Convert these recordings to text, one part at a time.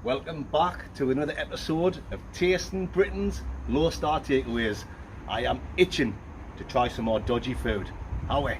Welcome back to another episode of Tasting Britain's Low Star Takeaways. I am itching to try some more dodgy food. Howie.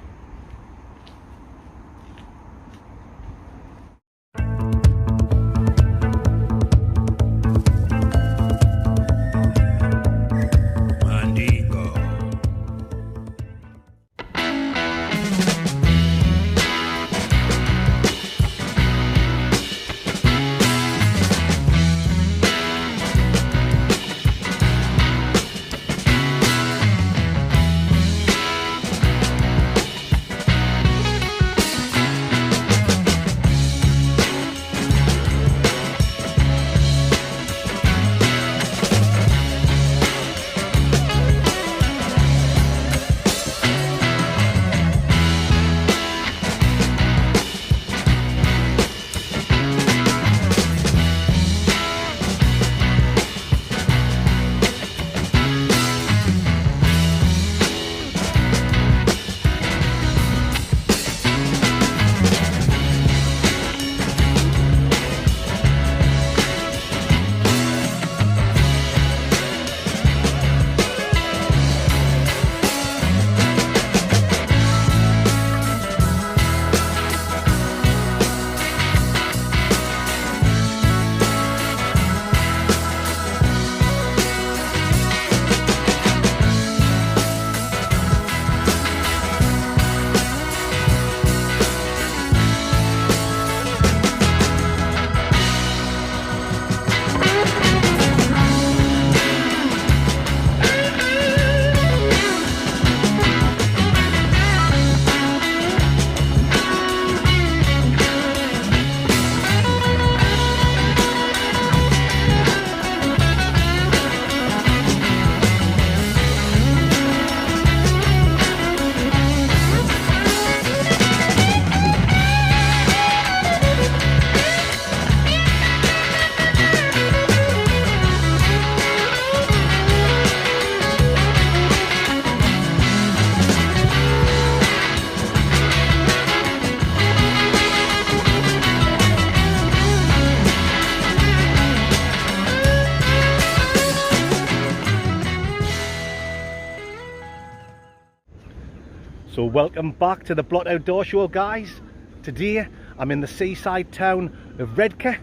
So welcome back to the Blot Outdoor Show, guys. Today I'm in the seaside town of Redcar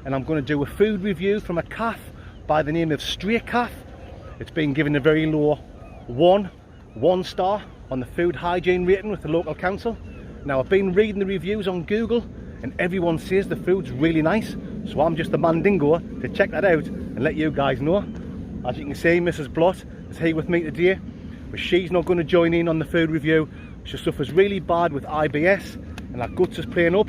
and I'm going to do a food review from a calf by the name of Stray Calf. It's been given a very low one star on the food hygiene rating with the local council. Now I've been reading the reviews on Google and everyone says the food's really nice, so I'm just the mandingo to check that out and let you guys know. As you can see, Mrs. Blot is here with me today, but she's not going to join in on the food review. She suffers really bad with IBS and her guts is playing up.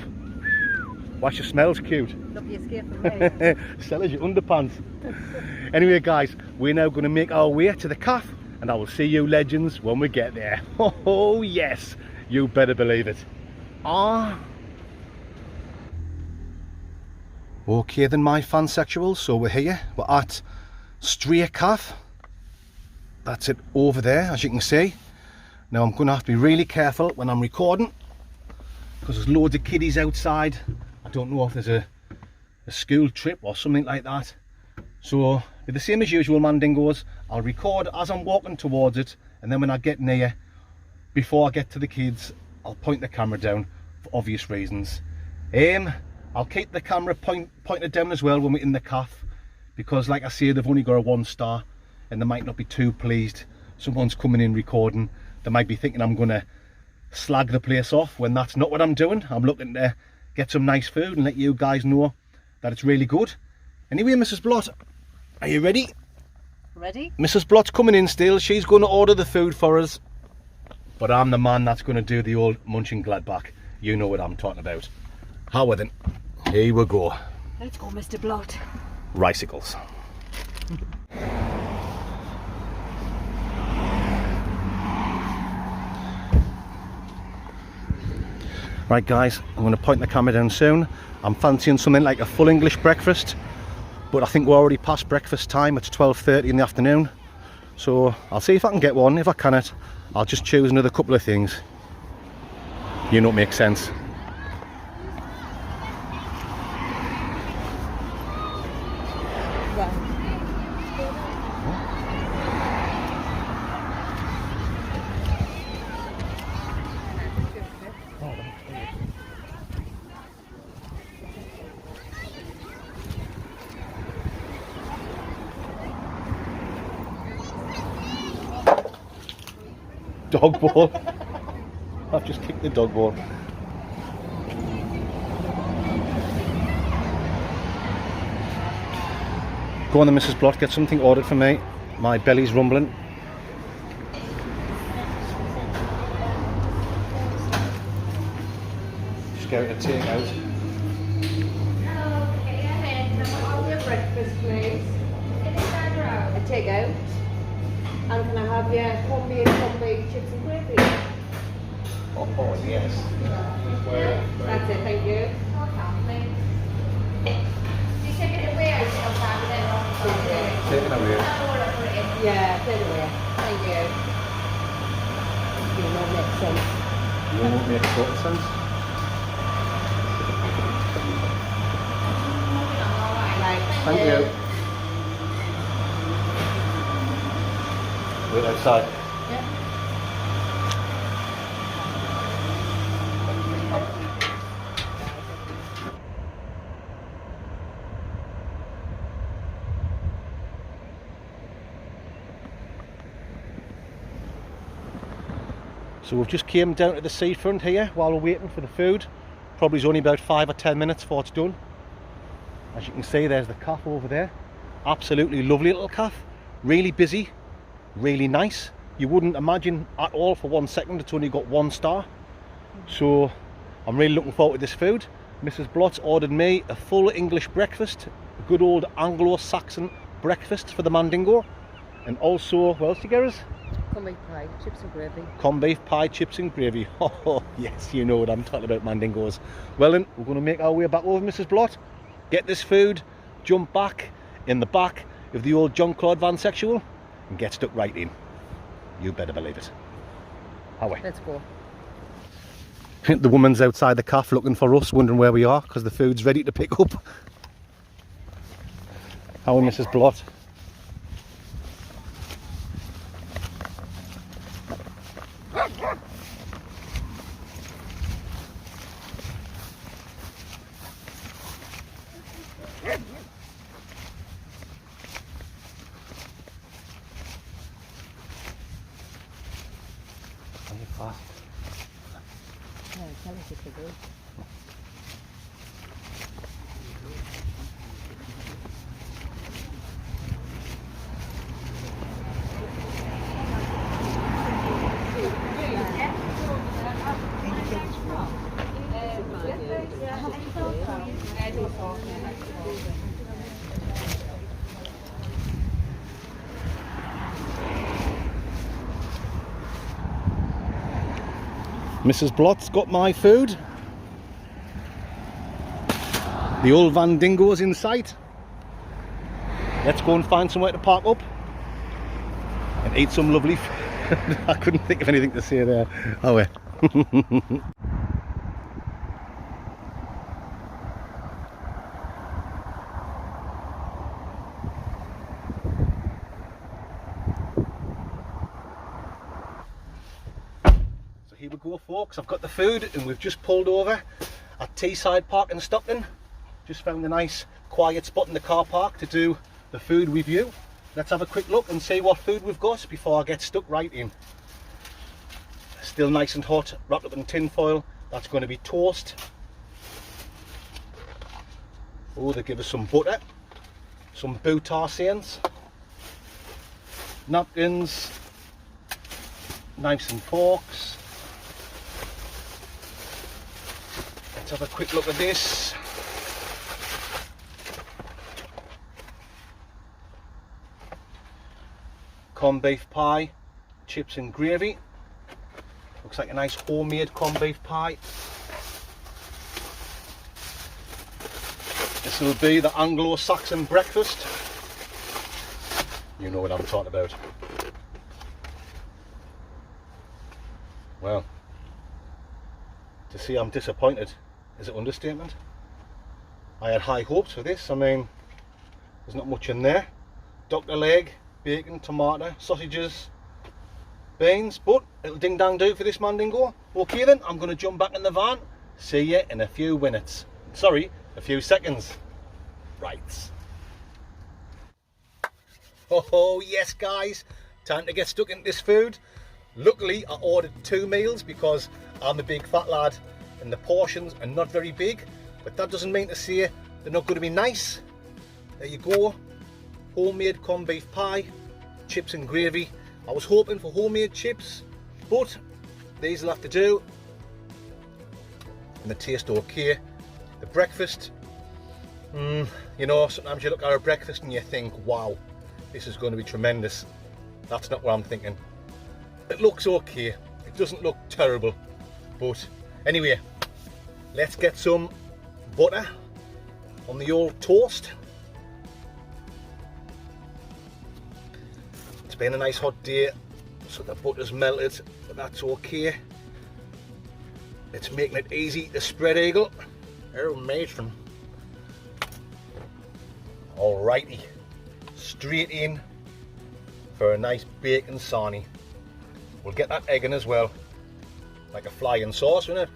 Why, she smells cute. Don't be scared from me. Sell us your underpants. Anyway guys, we're now going to make our way to the calf and I will see you legends when we get there. Oh yes, you better believe it. Okay then, my fansexuals, so we're here. We're at Stray Calf. That's it over there, as you can see. Now I'm going to have to be really careful when I'm recording because there's loads of kiddies outside. I don't know if there's a school trip or something like that. So with the same as usual, mandingos, I'll record as I'm walking towards it, and then when I get near, before I get to the kids, I'll point the camera down for obvious reasons. I'll keep the camera pointed down as well when we're in the calf, because like I say, they've only got a 1 star and they might not be too pleased. Someone's coming in recording, they might be thinking I'm going to slag the place off, when that's not what I'm doing. I'm looking to get some nice food and let you guys know that it's really good. Anyway, Mrs. Blot, are you ready? Ready? Mrs. Blot's coming in still. She's going to order the food for us, but I'm the man that's going to do the old munching Gladbach. You know what I'm talking about. How then? Here we go. Let's go, Mr. Blot. Ricicles. Right guys, I'm going to point the camera down soon. I'm fancying something like a full English breakfast, but I think we're already past breakfast time. It's 12:30 in the afternoon, so I'll see if I can get one. If I cannot, I'll just choose another couple of things. You know, it makes sense. Dog ball. I've just kicked the dog ball. Go on then, Mrs. Blott, get something ordered for me. My belly's rumbling. Just get it to take out. Breakfast, please. A take out. And can I have your homemade chips and gravy? Oh yes. That's it, thank you. Take it away. Yeah, take it away. Thank you. You know, makes sense. You won't make total sense. Right, Thank you. Wait outside. So we've just came down to the seafront here while we're waiting for the food. Probably only about 5 or 10 minutes before it's done. As you can see, there's the cafe over there. Absolutely lovely little cafe. Really busy, really nice. You wouldn't imagine at all for 1 second it's only got 1 star. So I'm really looking forward to this food. Mrs. Blott's ordered me a full English breakfast, a good old Anglo-Saxon breakfast for the Mandingo. And also, what else do you get us? Corned beef pie, chips and gravy. Corned beef pie, chips and gravy. Oh yes, you know what I'm talking about, Mandingos. Well then, we're going to make our way back over, Mrs. Blott, get this food, jump back in the back of the old John Claude Vansexual and get stuck right in. You better believe it. Away. Let's go. The woman's outside the cafe looking for us, wondering where we are because the food's ready to pick up. How are Mrs. Blott? Fast. Yeah, tell us if you do. Mrs. Blott's got my food. The old Vandingo's in sight. Let's go and find somewhere to park up and eat some lovely food. I couldn't think of anything to say there. Oh well. Here we go, folks. I've got the food and we've just pulled over at Teesside Park in Stockton. Just found a nice quiet spot in the car park to do the food review. Let's have a quick look and see what food we've got before I get stuck right in. Still nice and hot, wrapped up in tin foil. That's going to be toast. Oh, they give us some butter, some boutarsians, napkins, knives and forks. Let's have a quick look at this. Corned beef pie, chips and gravy. Looks like a nice homemade corned beef pie. This will be the Anglo-Saxon breakfast. You know what I'm talking about. Well, to see I'm disappointed is an understatement. I had high hopes for this. I mean, There's not much in there. Doctor leg, bacon, tomato, sausages, beans, but it'll ding dang do for this mandingo. Okay then, I'm going to jump back in the van. See you in a few minutes. Sorry, a few seconds. Right. Oh yes guys, time to get stuck into this food. Luckily I ordered 2 meals because I'm a big fat lad and the portions are not very big, but that doesn't mean to say they're not going to be nice. There you go, homemade corned beef pie, chips and gravy. I was hoping for homemade chips, but these will have to do, and they taste okay. The breakfast, you know, sometimes you look at a breakfast and you think, wow, this is going to be tremendous. That's not what I'm thinking. It looks okay, it doesn't look terrible, but anyway, let's get some butter on the old toast. It's been a nice hot day, so the butter's melted, but that's okay. It's making it easy to spread eagle. Oh, matron. Alrighty, straight in for a nice bacon sarnie. We'll get that egg in as well, like a flying sauce, isn't it?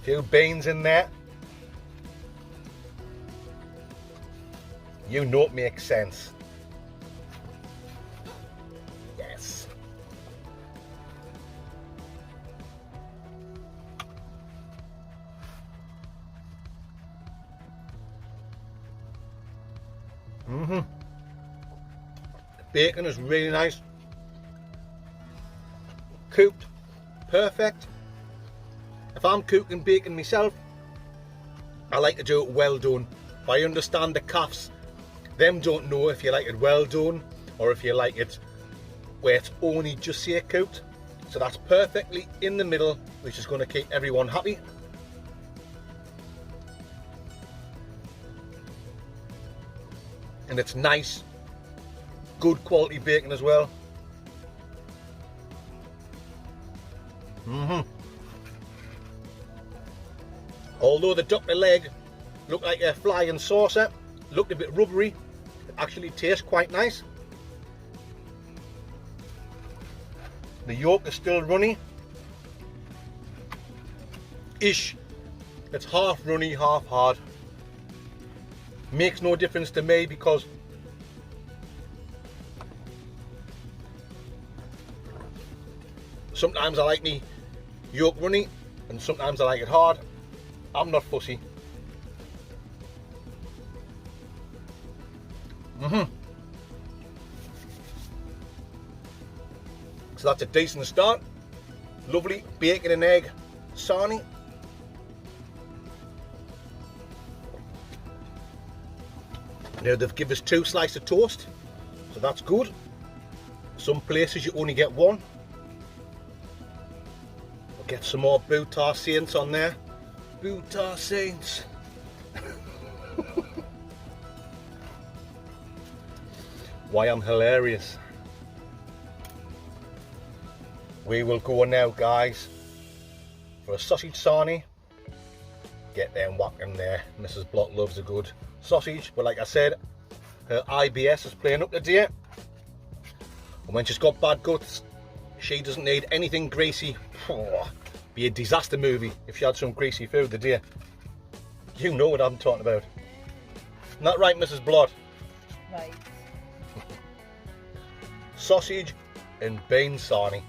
Few beans in there. You know it makes sense. Yes. The bacon is really nice. Cooked, perfect. If I'm cooking bacon myself, I like to do it well done. But I understand the calves, them don't know if you like it well done or if you like it where it's only just say cooked. So that's perfectly in the middle, which is going to keep everyone happy. And it's nice, good quality bacon as well. Although the duck leg looked like a flying saucer, looked a bit rubbery, it actually tastes quite nice. The yolk is still runny ish. It's half runny, half hard. Makes no difference to me because sometimes I like me yolk runny and sometimes I like it hard. I'm not fussy. So that's a decent start. Lovely bacon and egg sarnie. Now they've given us 2 slices of toast, so that's good. Some places you only get 1. We'll get some more Boutar Saints on there. Boutar Saints. Why I'm hilarious. We will go now, guys, for a sausage sarnie. Get them whacking there. Mrs. Block loves a good sausage, but like I said, her IBS is playing up today. And when she's got bad guts, she doesn't need anything greasy. Be a disaster movie if she had some greasy food today. You know what I'm talking about. Isn't that right, Mrs. Blood? Right. Sausage and bean sarnie.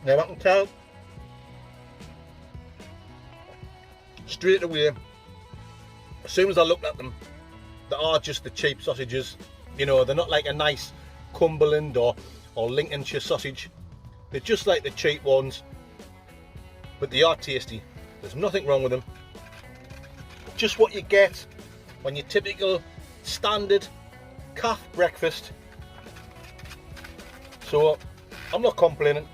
Now I can tell straight away, as soon as I looked at them, they are just the cheap sausages. You know, they're not like a nice Cumberland or Lincolnshire sausage. They're just like the cheap ones, but they are tasty. There's nothing wrong with them. Just what you get on your typical standard calf breakfast. So I'm not complaining.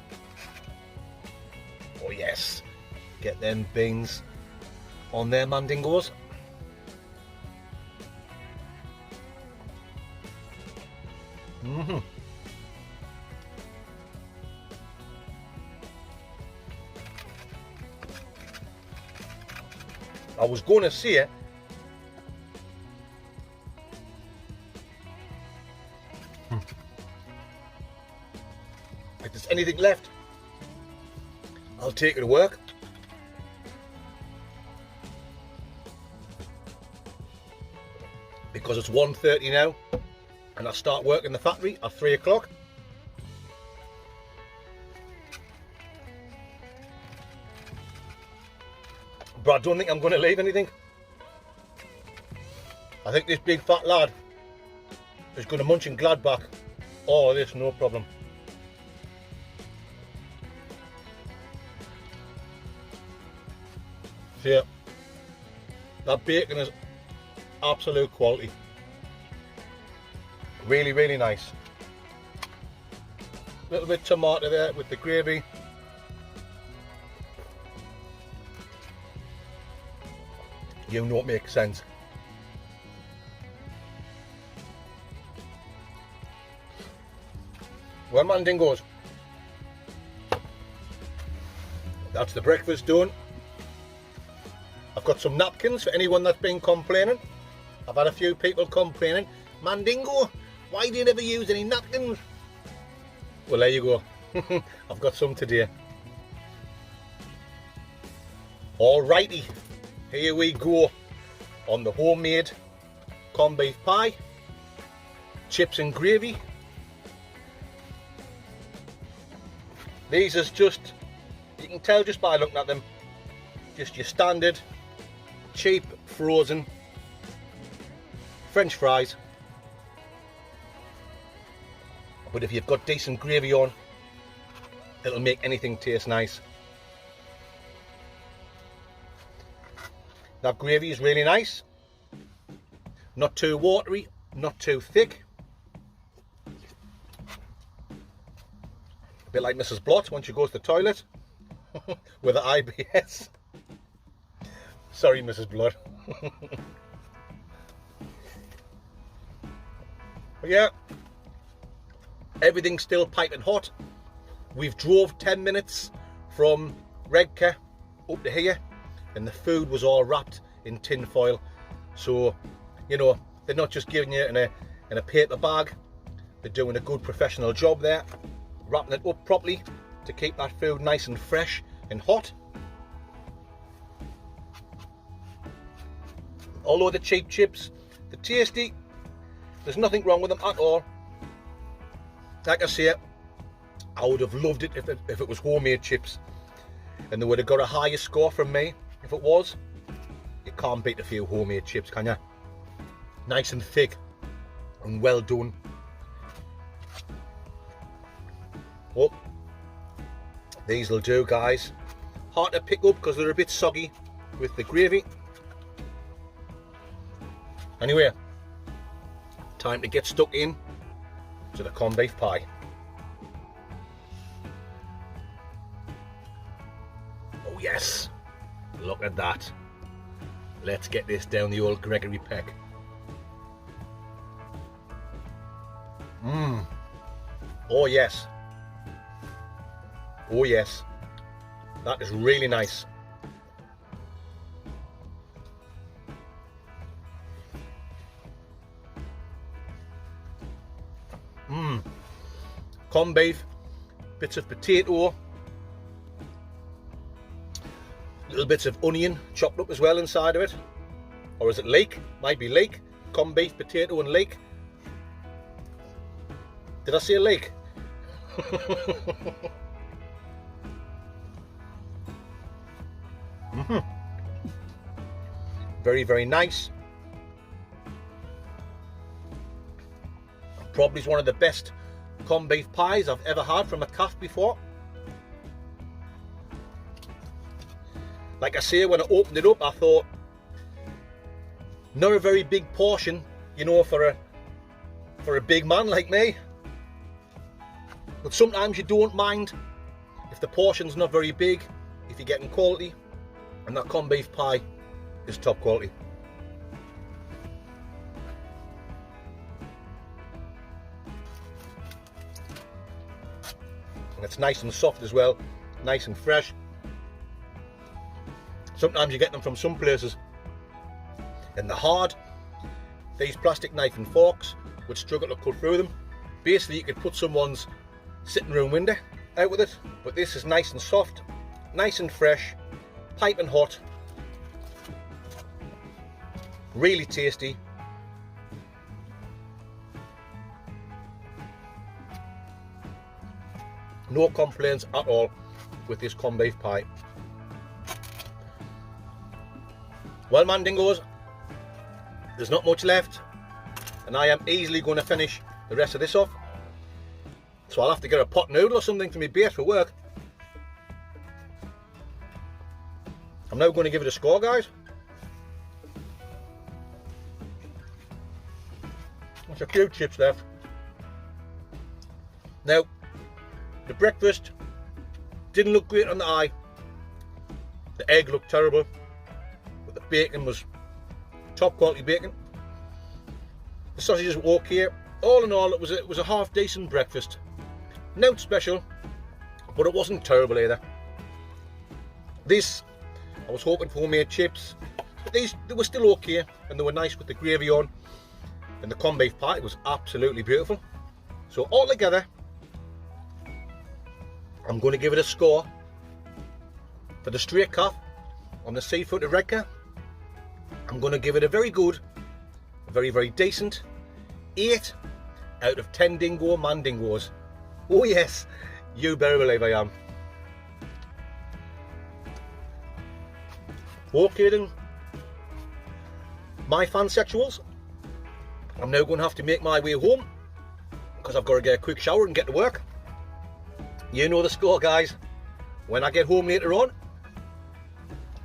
Oh yes, get them beans on their mandingos. I was going to say if there's anything left, I'll take it to work. Because it's 1:30 now and I start work in the factory at 3 o'clock. But I don't think I'm going to leave anything. I think this big fat lad is going to munch in Gladbach all of this, no problem. So yeah, that bacon is absolute quality. Really, really nice. A little bit of tomato there with the gravy. You know it makes sense. Well, mandingos, that's the breakfast done. I've got some napkins for anyone that's been complaining. I've had a few people complaining, Mandingo, why do you never use any napkins? Well, there you go. I've got some today. Alrighty, here we go on the homemade corned beef pie, chips and gravy. These is just, you can tell just by looking at them, just your standard cheap frozen French fries, but if you've got decent gravy on, it'll make anything taste nice. That gravy is really nice, not too watery, not too thick, a bit like Mrs. Blot when she goes to the toilet with the IBS. Sorry, Mrs. Blot. But yeah, everything's still piping hot. We've drove 10 minutes from Redcar up to here and the food was all wrapped in tin foil. So, you know, they're not just giving you in a paper bag. They're doing a good professional job there, wrapping it up properly to keep that food nice and fresh and hot. Although the cheap chips, they're tasty, there's nothing wrong with them at all. Like I say, I would have loved it if it was homemade chips, and they would have got a higher score from me if it was. You can't beat a few homemade chips, can you? Nice and thick and well done. Well, these will do, guys. Hard to pick up because they're a bit soggy with the gravy. Anyway, time to get stuck in to the corned beef pie. Oh yes, look at that. Let's get this down the old Gregory Peck. Oh yes. Oh yes. That is really nice. Corned beef, bits of potato, little bits of onion chopped up as well inside of it. Or is it leek? Might be leek. Corned beef, potato and leek. Did I say leek? Very, very nice. Probably one of the best corned beef pies I've ever had from a calf before. Like I say, when I opened it up, I thought, not a very big portion, you know, for a big man like me. But sometimes you don't mind if the portion's not very big, if you're getting quality, and that corned beef pie is top quality. And it's nice and soft as well, nice and fresh. Sometimes you get them from some places and they're hard. These plastic knife and forks would struggle to cut through them. Basically you could put someone's sitting room window out with it, but this is nice and soft, nice and fresh, piping hot, really tasty. No complaints at all with this corned beef pie. Well, Mandingos, there's not much left, and I am easily going to finish the rest of this off. So I'll have to get a pot noodle or something for me bait for work. I'm now going to give it a score, guys. There's a few chips left. Now, the breakfast didn't look great on the eye. The egg looked terrible, but the bacon was top quality bacon. The sausages were okay. All in all, it was a half decent breakfast. Not special, but it wasn't terrible either. This, I was hoping for homemade chips, but they were still okay, and they were nice with the gravy on, and the corned beef pie was absolutely beautiful. So altogether, I'm going to give it a score for the straight calf on the seafood at Redcar. I'm going to give it a very good, a very, very decent 8 out of 10 dingo mandingos. Oh yes, you better believe I am. Okay then, my fansexuals, I'm now going to have to make my way home because I've got to get a quick shower and get to work. You know the score, guys. When I get home later on,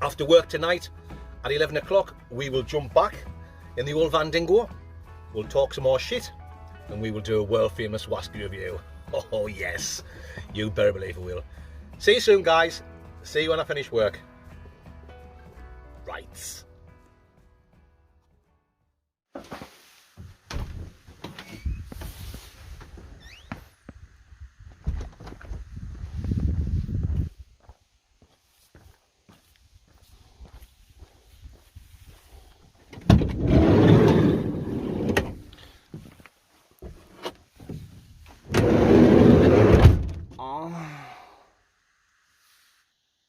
after work tonight at 11 o'clock, we will jump back in the old Van Dingo. We'll talk some more shit and we will do a world famous Wasky review. Oh yes, you better believe we will. See you soon, guys. See you when I finish work. Right.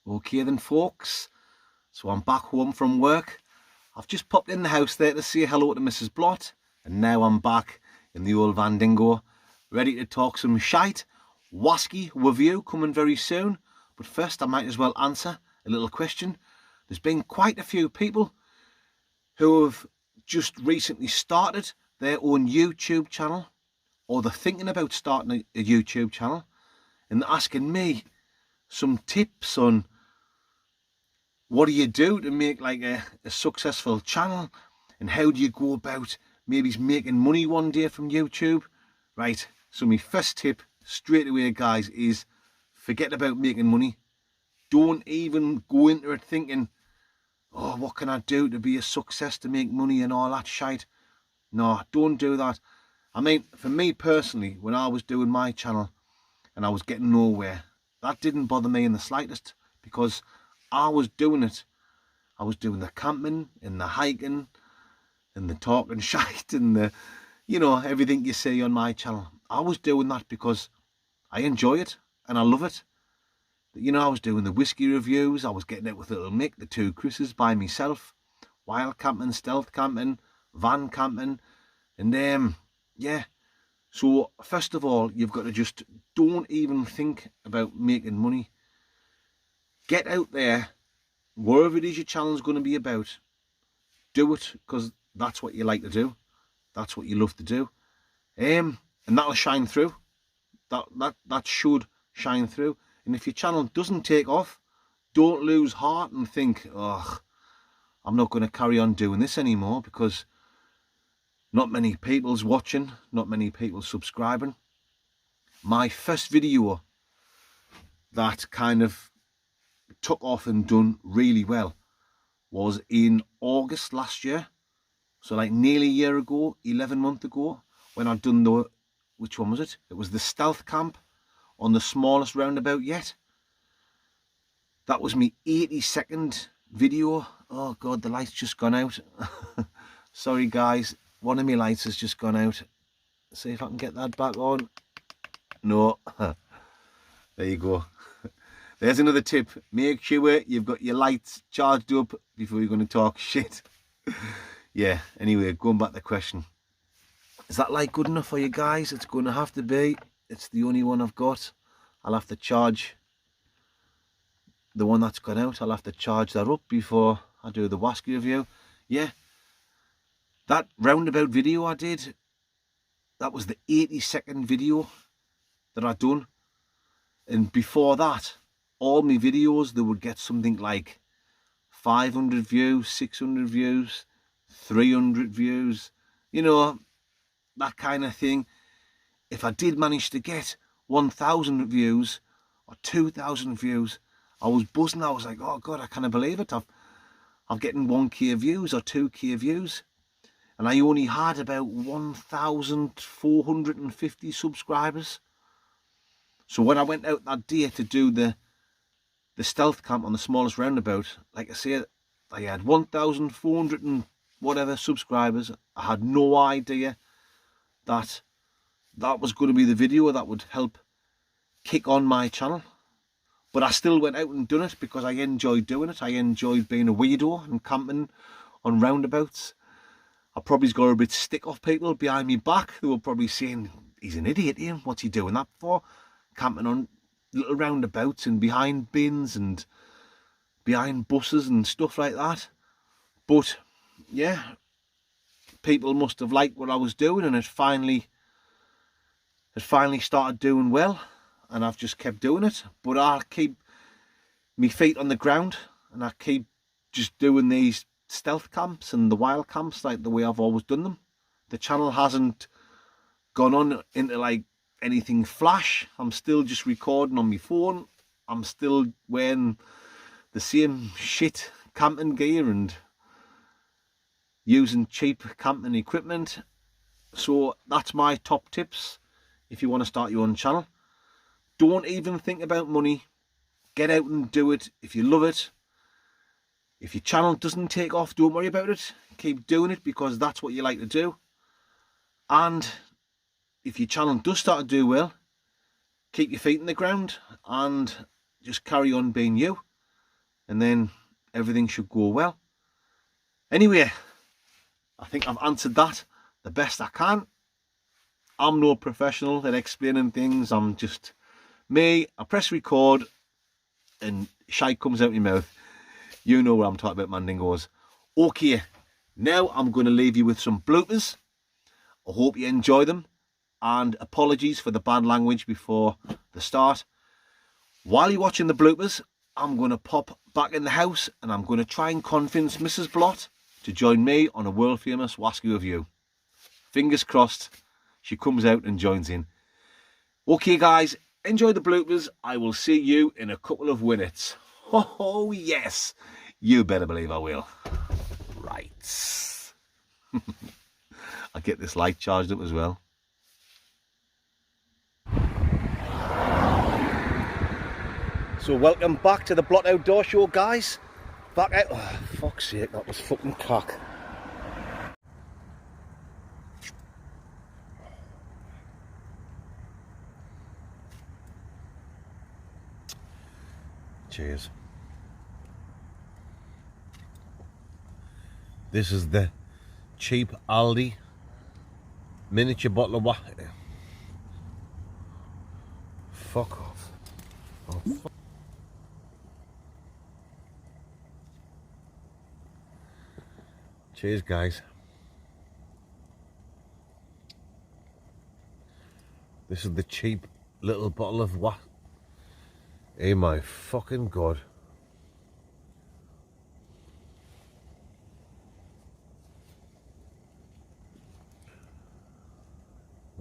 Okay then, folks, so I'm back home from work. I've just popped in the house there to say hello to Mrs. Blott, and now I'm back in the old Van Dingo, ready to talk some shite. Wasky review coming very soon, but first I might as well answer a little question. There's been quite a few people who have just recently started their own YouTube channel, or they're thinking about starting a YouTube channel, and they're asking me some tips on what do you do to make like a successful channel, and how do you go about maybe making money one day from YouTube. Right, so my first tip straight away, guys, is forget about making money. Don't even go into it thinking, oh, what can I do to be a success, to make money and all that shite. No, don't do that. I mean, for me personally, when I was doing my channel and I was getting nowhere, that didn't bother me in the slightest, because I was doing it. I was doing the camping and the hiking and the talking shite and the, you know, everything you see on my channel. I was doing that because I enjoy it and I love it. You know, I was doing the whiskey reviews. I was getting out with little Mick, the 2 Chris's by myself, wild camping, stealth camping, van camping, and yeah. So first of all, you've got to just don't even think about making money. Get out there, wherever it is your channel is going to be about. Do it because that's what you like to do. That's what you love to do. And that'll shine through. That should shine through. And if your channel doesn't take off, don't lose heart and think, oh, I'm not going to carry on doing this anymore, because not many people's watching, not many people subscribing. My first video that kind of took off and done really well was in August last year. So like nearly a year ago, 11 months ago, when I'd done the, which one was it? It was the stealth camp on the smallest roundabout yet. That was my 80-second video. Oh God, the light's just gone out. Sorry guys, one of my lights has just gone out. See if I can get that back on. No. There you go. There's another tip. Make sure you've got your lights charged up before you're going to talk shit. Yeah, anyway, going back to the question. Is that light good enough for you guys? It's going to have to be. It's the only one I've got. I'll have to charge the one that's gone out. I'll have to charge that up before I do the Wasky review. Yeah, that roundabout video I did, that was the 80-second video that I done. And before that, all my videos, they would get something like 500 views, 600 views, 300 views, you know, that kind of thing. If I did manage to get 1,000 views or 2,000 views, I was buzzing. I was like, oh God, I can't believe it. I'm getting 1k views or 2k views. And I only had about 1,450 subscribers. So when I went out that day to do the stealth camp on the smallest roundabout, like I said, I had 1,400 and whatever subscribers. I had no idea that that was going to be the video that would help kick on my channel. But I still went out and done it because I enjoyed doing it. I enjoyed being a weirdo and camping on roundabouts. I probably got a bit stick off people behind me back who were probably saying, he's an idiot, Ian, what's he doing that for? Camping on little roundabouts and behind bins and behind buses and stuff like that. But yeah, people must have liked what I was doing, and it finally started doing well, and I've just kept doing it. But I keep my feet on the ground, and I keep just doing these stealth camps and the wild camps like the way I've always done them. The channel hasn't gone on into like anything flash. I'm still just recording on my phone. I'm still wearing the same shit camping gear and using cheap camping equipment. So that's my top tips if you want to start your own channel. Don't even think about money. Get out and do it if you love it. If your channel doesn't take off, don't worry about it. Keep doing it because that's what you like to do. And if your channel does start to do well, keep your feet in the ground and just carry on being you. And then everything should go well. Anyway, I think I've answered that the best I can. I'm no professional at explaining things. I'm just me. I press record and shite comes out of my mouth. You know what I'm talking about, Mandingos. Okay, now I'm going to leave you with some bloopers. I hope you enjoy them. And apologies for the bad language before the start. While you're watching the bloopers, I'm going to pop back in the house and I'm going to try and convince Mrs. Blott to join me on a world famous Wasky review. Fingers crossed she comes out and joins in. Okay guys, enjoy the bloopers. I will see you in a couple of minutes. Oh yes, you better believe I will. Right. I'll get this light charged up as well. So welcome back to the Blot Outdoor Show, guys. Back out. Oh, fuck's sake, that was fucking cock. Cheers. This is the cheap Aldi miniature bottle of water. Fuck off. Oh, fuck. Cheers, guys. This is the cheap little bottle of what? Hey, my fucking God.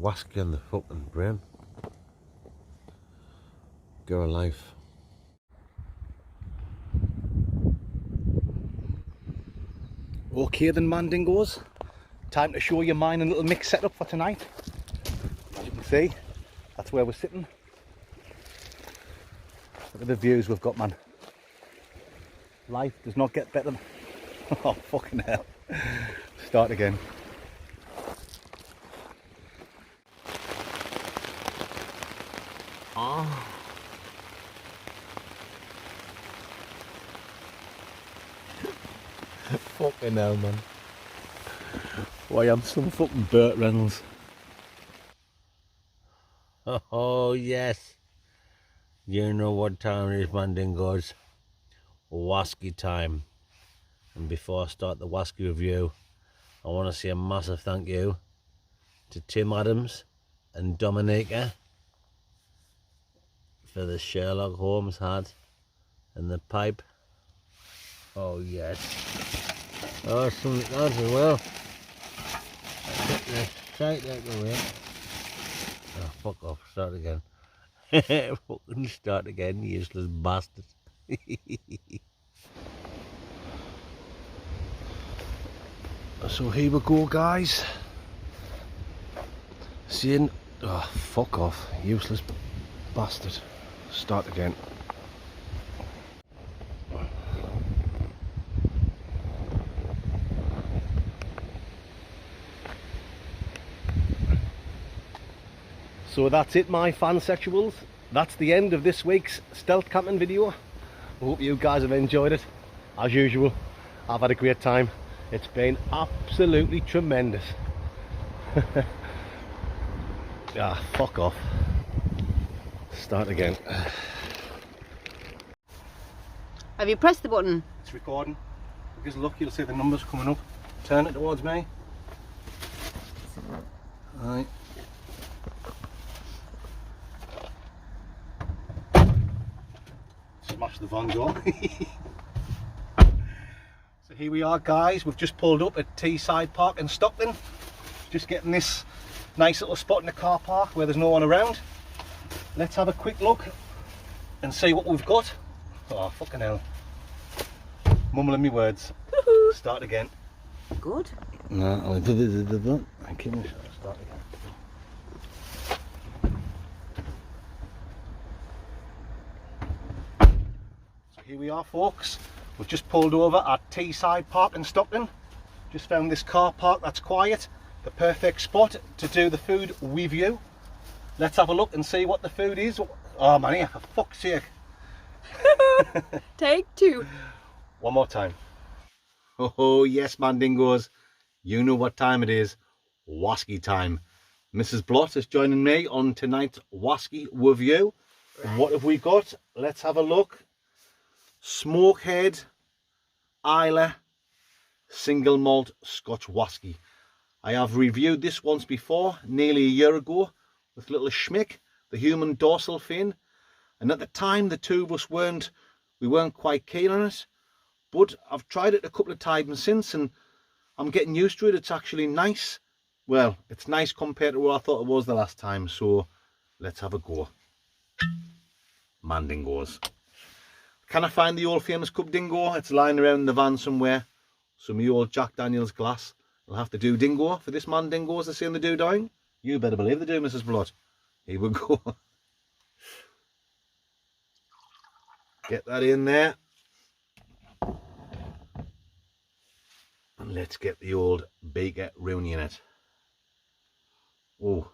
Wasky on the fucking brain. Go alive. Okay then, Mandingos. Time to show you mine a little mix setup for tonight. As you can see, that's where we're sitting. Look at the views we've got, man. Life does not get better. Oh, fucking hell. Start again. Oh. Fucking hell, man. Why, I'm some fucking Burt Reynolds. Oh, yes. You know what time it is, Mandingos. Wasky time. And before I start the Wasky review, I want to say a massive thank you to Tim Adams and Dominica for the Sherlock Holmes hat and the pipe. Oh, yes. Oh, something else as well. Take this straight out the way. Oh, fuck off. Start again. Fucking start again, useless bastard. So here we go, guys. Seeing, oh, fuck off, useless bastard. Start again. So that's it, my fansexuals. That's the end of this week's stealth camping video. I hope you guys have enjoyed it. As usual, I've had a great time. It's been absolutely tremendous. Ah, fuck off. Start again. Have you pressed the button? It's recording. Because look, you'll see the numbers coming up. Turn it towards me. Right. Smash the van door. So here we are, guys. We've just pulled up at Teesside Park in Stockton. Just getting this nice little spot in the car park where there's no one around. Let's have a quick look and see what we've got. Oh, fucking hell. Mumbling me words. Start again. Good. No, I'll do thank you. Start again. So here we are, folks. We've just pulled over at Teesside Park in Stockton. Just found this car park that's quiet. The perfect spot to do the food review. Let's have a look and see what the food is. Oh man, yeah, for fuck's sake. Take two. One more time. Oh yes, Mandingos. You know what time it is. Wasky time. Mrs. Blott is joining me on tonight's Wasky review. Right. What have we got? Let's have a look. Smokehead Islay single malt Scotch Wasky. I have reviewed this once before, nearly a year ago, with little Schmick, the human dorsal fin, and at the time the two of us weren't quite keen on it, but I've tried it a couple of times since and I'm getting used to it. It's actually nice. Well, it's nice compared to what I thought it was the last time, so let's have a go. Mandingos. Can I find the old famous Cub Dingo? It's lying around in the van somewhere. So my old Jack Daniels glass. I'll have to do dingo for this Mandingo, as they say in the doing. You better believe they do, Mrs. Blood. Here we go. Get that in there. And let's get the old Baker Rooney in it. Oh,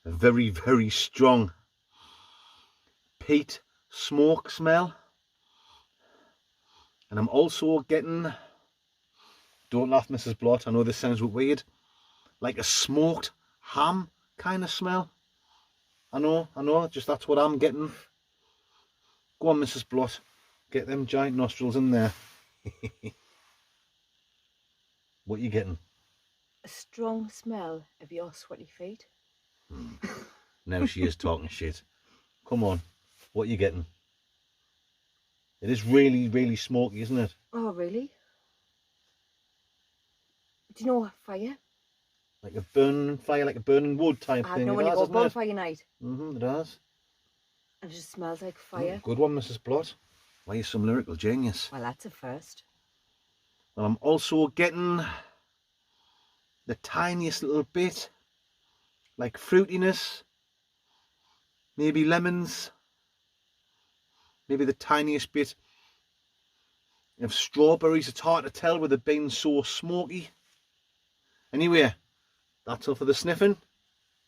a very, very strong peat smoke smell. And I'm also getting, don't laugh Mrs. Blott, I know this sounds weird, like a smoked ham kind of smell. I know, just that's what I'm getting. Go on Mrs. Blott, get them giant nostrils in there. What are you getting? A strong smell of your sweaty feet. Now she is talking shit. Come on, what are you getting? It is really, really smoky, isn't it? Oh, really? Do you know fire? Like a burning fire, like a burning wood type I thing. know when you go bonfire night. It does. And it just smells like fire. Oh, good one, Mrs. Blott. Why, you're some lyrical genius. Well, that's a first. Well, I'm also getting the tiniest little bit, like fruitiness, maybe lemons, maybe the tiniest bit of strawberries. It's hard to tell with it being so smoky. Anyway, that's all for the sniffing.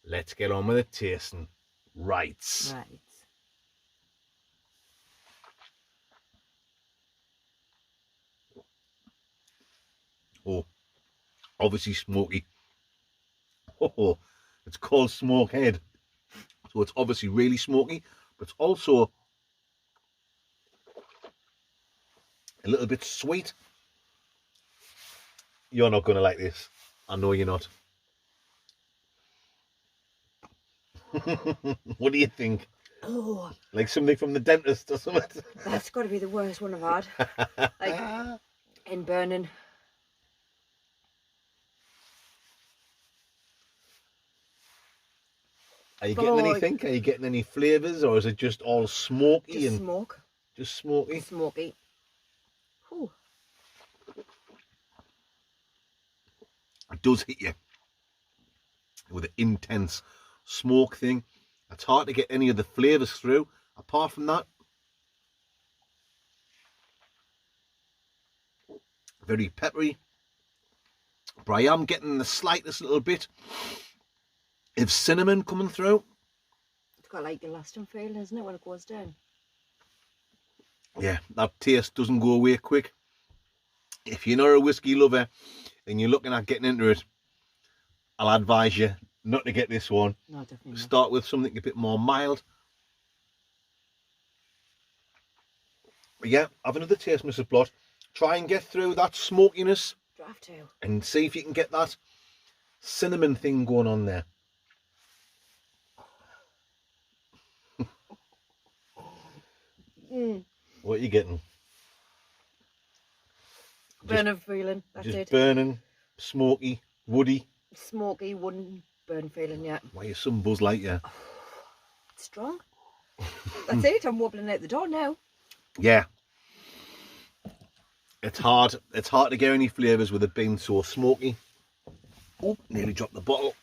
Let's get on with the tasting. Right. Right. Oh, obviously smoky. Oh, it's called Smokehead. So it's obviously really smoky, but it's also a little bit sweet. You're not going to like this. I know you're not. What do you think? Oh, Like something from the dentist or something? that's got to be the worst one I've had. Like, in burning. Are you getting anything? Are you getting any flavours, or is it just all smoky Just and smoke. just smoky? Smoky. Ooh. It does hit you with an intense smoke thing. It's hard to get any of the flavours through. Apart from that, very peppery. But I am getting the slightest little bit of cinnamon coming through. It's got like a lasting feel, isn't it, when it goes down? Yeah, that taste doesn't go away quick. If you're not a whiskey lover and you're looking at getting into it, I'll advise you not to get this one. No, definitely not. Start with something a bit more mild. But yeah, have another taste, Mrs. Blott. Try and get through that smokiness Do I have to? and see if you can get that cinnamon thing going on there. What are you getting? Burning feeling, that's Just it. burning, smoky, woody. Smoky, wooden burn feeling, yeah. Why are some Buzz Lightyear? It's strong. That's it, I'm wobbling out the door now. Yeah. It's hard to get any flavours with it being so smoky. Oh, nearly dropped the bottle.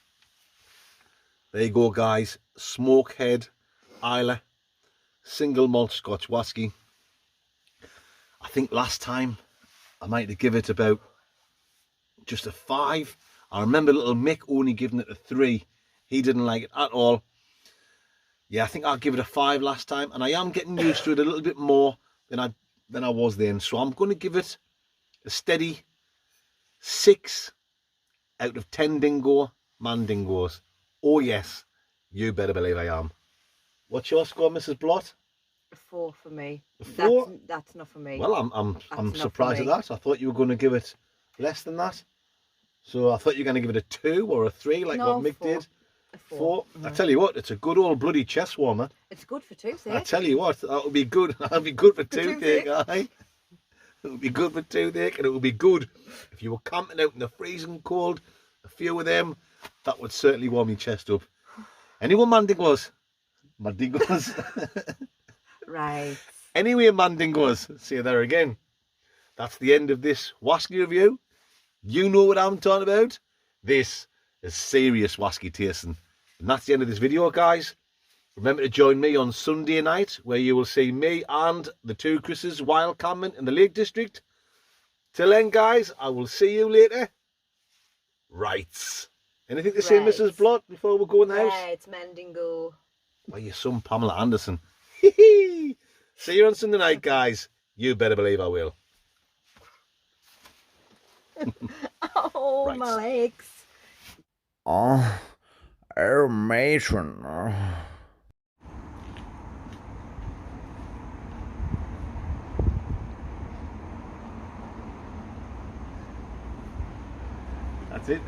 There you go, guys. Smokehead Islay single malt Scotch whisky. I think last time I might have given it about just a 5. I remember little Mick only giving it a 3. He didn't like it at all. Yeah, I think I'll give it a 5 last time, and I am getting used to it a little bit more than I was then. So I'm going to give it a steady 6 out of 10 dingo mandingos. Oh yes, you better believe I am. What's your score, Mrs. Blott? A 4 for me. A 4? That's not for me. Well, I'm That's surprised at not that. I thought you were going to give it less than that. So I thought you were going to give it a 2 or a 3, like No, what Mick 4. did. A 4. I tell you what, it's a good old bloody chest warmer. It's good for toothache. I tell you what, that'll be good. That'll be good for toothache, toothache. aye. It'll be good for toothache, and it will be good if you were camping out in the freezing cold. A few of them, that would certainly warm your chest up. Anyone mandingos? Mandingos. Right. Anyway, mandingos. See you there again. That's the end of this whisky review. You know what I'm talking about. This is serious whisky tasting. And that's the end of this video, guys. Remember to join me on Sunday night, where you will see me and the two Chris's wild camping in the Lake District. Till then, guys, I will see you later. Right. Anything to say, Right. Mrs. Blott, before we go in the house? It's Mandingo. Why, your son, Pamela Anderson. See you on Sunday night, guys. You better believe I will. Oh, Right. my legs. Oh, matron. That's it.